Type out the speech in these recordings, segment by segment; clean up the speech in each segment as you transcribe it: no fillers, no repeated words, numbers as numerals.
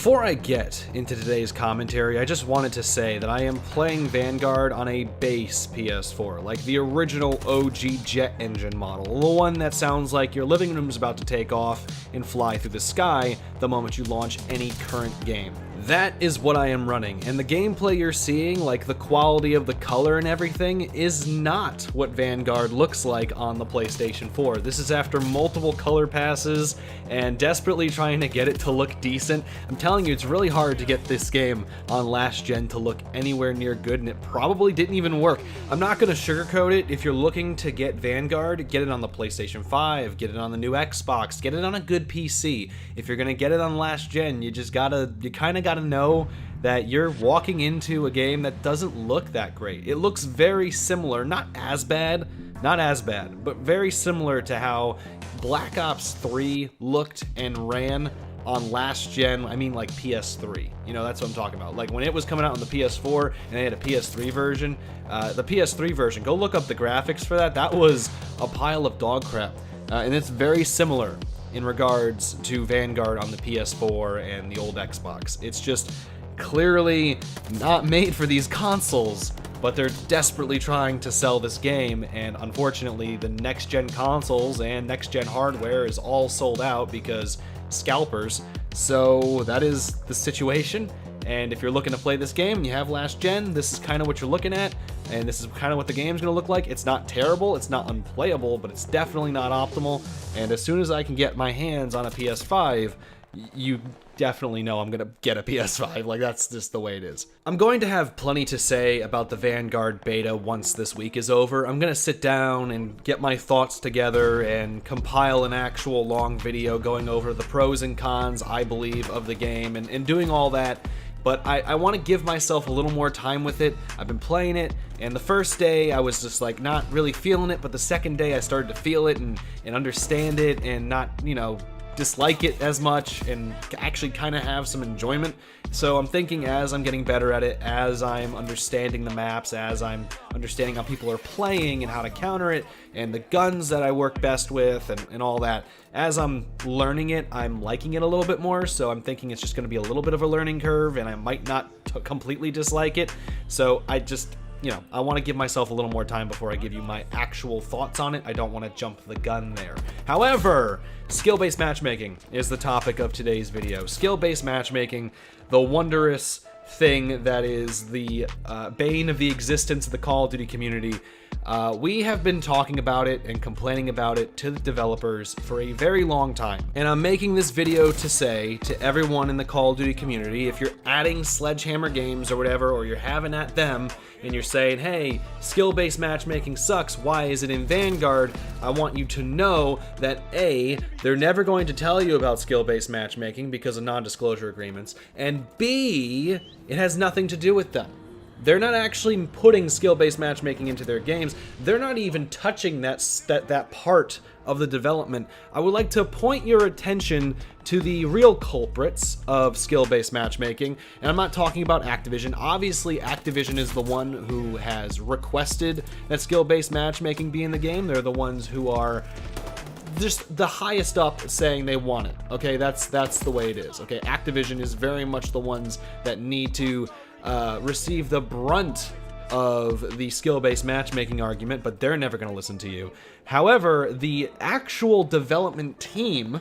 Before I get into today's commentary, I just wanted to say that I am playing Vanguard on a base PS4, like the original OG jet engine model, the one that sounds like your living room's about to take off and fly through the sky the moment you launch any current game. That is what I am running, and the gameplay you're seeing, like the quality of the color and everything, is not what Vanguard looks like on the PlayStation 4. This is after multiple color passes and desperately trying to get it to look decent. I'm telling you, it's really hard to get this game on last gen to look anywhere near good, and it probably didn't even work. I'm not going to sugarcoat it. If you're looking to get Vanguard, get it on the PlayStation 5, get it on the new Xbox, get it on a good PC. If you're going to get it on last gen, you kind of gotta know that you're walking into a game that doesn't look that great. It looks very similar, not as bad, but very similar to how Black Ops 3 looked and ran on last gen. I mean, like PS3. You know, that's what I'm talking about. Like when it was coming out on the PS4 and they had a PS3 version, go look up the graphics for that. That was a pile of dog crap. And it's very similar in regards to Vanguard on the PS4 and the old Xbox. It's just clearly not made for these consoles, but they're desperately trying to sell this game, and unfortunately the next-gen consoles and next-gen hardware is all sold out because scalpers. So that is the situation, and if you're looking to play this game and you have last gen, this is kind of what you're looking at, and this is kind of what the game's going to look like. It's not terrible, it's not unplayable, but it's definitely not optimal, and as soon as I can get my hands on a PS5, you definitely know I'm gonna get a PS5. Like, that's just the way it is. I'm going to have plenty to say about the Vanguard beta once this week is over. I'm gonna sit down and get my thoughts together and compile an actual long video going over the pros and cons, I believe, of the game and doing all that. But I want to give myself a little more time with it. I've been playing it, and the first day I was just like not really feeling it, but the second day I started to feel it and understand it and not, dislike it as much and actually kind of have some enjoyment. So I'm thinking, as I'm getting better at it, as I'm understanding the maps, as I'm understanding how people are playing and how to counter it, and the guns that I work best with and all that, as I'm learning it, I'm liking it a little bit more. So I'm thinking it's just going to be a little bit of a learning curve, and I might not completely dislike it. So I just, I want to give myself a little more time before I give you my actual thoughts on it. I don't want to jump the gun there. However, skill-based matchmaking is the topic of today's video. Skill-based matchmaking, the wondrous thing that is the bane of the existence of the Call of Duty community. We have been talking about it and complaining about it to the developers for a very long time. And I'm making this video to say to everyone in the Call of Duty community, if you're adding Sledgehammer games or whatever, or you're having at them, and you're saying, hey, skill-based matchmaking sucks, why is it in Vanguard? I want you to know that A, they're never going to tell you about skill-based matchmaking because of non-disclosure agreements, and B, it has nothing to do with them. They're not actually putting skill-based matchmaking into their games. They're not even touching that part of the development. I would like to point your attention to the real culprits of skill-based matchmaking, and I'm not talking about Activision. Obviously, Activision is the one who has requested that skill-based matchmaking be in the game. They're the ones who are just the highest up saying they want it. Okay, that's the way it is. Okay, Activision is very much the ones that need to receive the brunt of the skill-based matchmaking argument, but they're never going to listen to you. However, the actual development team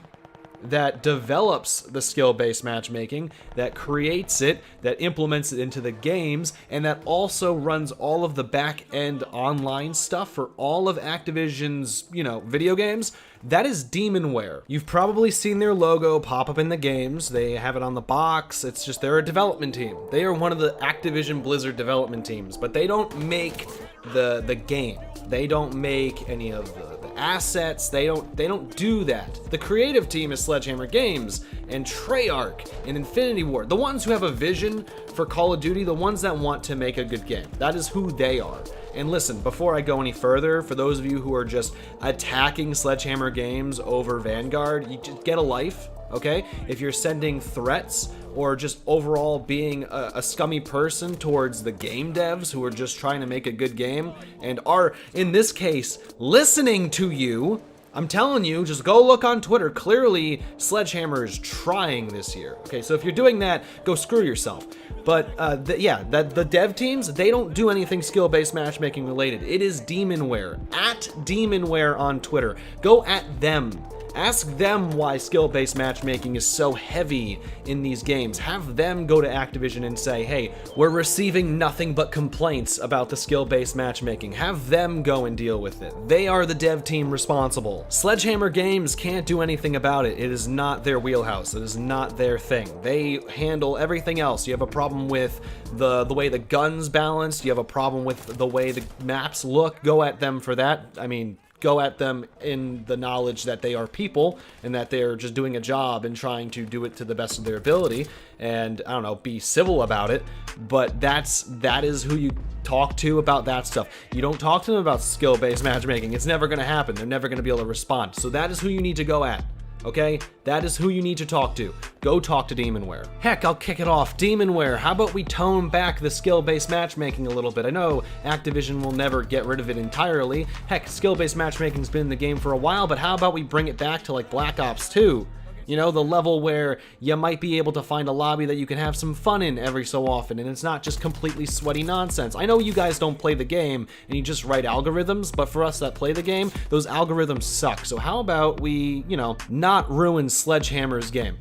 that develops the skill-based matchmaking, that creates it, that implements it into the games, and that also runs all of the back-end online stuff for all of Activision's, video games, that is Demonware. You've probably seen their logo pop up in the games. They have it on the box. It's just, they're a development team. They are one of the Activision Blizzard development teams, but they don't make the game. They don't make any of the assets. They don't do that. The creative team is Sledgehammer Games and Treyarch and Infinity Ward, the ones who have a vision for Call of Duty, the ones that want to make a good game. That is who they are. And listen, before I go any further, for those of you who are just attacking Sledgehammer Games over Vanguard, you just get a life, okay? If you're sending threats or just overall being a scummy person towards the game devs who are just trying to make a good game and are, in this case, listening to you, I'm telling you, just go look on Twitter. Clearly, Sledgehammer is trying this year. Okay, so if you're doing that, go screw yourself. But the dev teams, they don't do anything skill-based matchmaking related. It is Demonware, at Demonware on Twitter. Go at them. Ask them why skill-based matchmaking is so heavy in these games. Have them go to Activision and say, hey, we're receiving nothing but complaints about the skill-based matchmaking. Have them go and deal with it. They are the dev team responsible. Sledgehammer Games can't do anything about it. It is not their wheelhouse. It is not their thing. They handle everything else. You have a problem with the way the guns balanced. You have a problem with the way the maps look. Go at them for that. I mean, go at them in the knowledge that they are people and that they're just doing a job and trying to do it to the best of their ability, and I don't know, be civil about it. But that is who you talk to about that stuff. You don't talk to them about skill-based matchmaking. It's never going to happen. They're never going to be able to respond. So that is who you need to go at. Okay? That is who you need to talk to. Go talk to Demonware. Heck, I'll kick it off. Demonware, how about we tone back the skill-based matchmaking a little bit? I know Activision will never get rid of it entirely. Heck, skill-based matchmaking's been in the game for a while, but how about we bring it back to like Black Ops 2? You know, the level where you might be able to find a lobby that you can have some fun in every so often, and it's not just completely sweaty nonsense. I know you guys don't play the game, and you just write algorithms, but for us that play the game, those algorithms suck. So how about we, you know, not ruin Sledgehammer's game?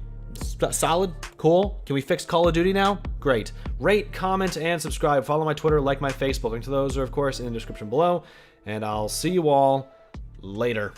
Solid? Cool? Can we fix Call of Duty now? Great. Rate, comment, and subscribe. Follow my Twitter, like my Facebook. Links to those are, of course, in the description below, and I'll see you all later.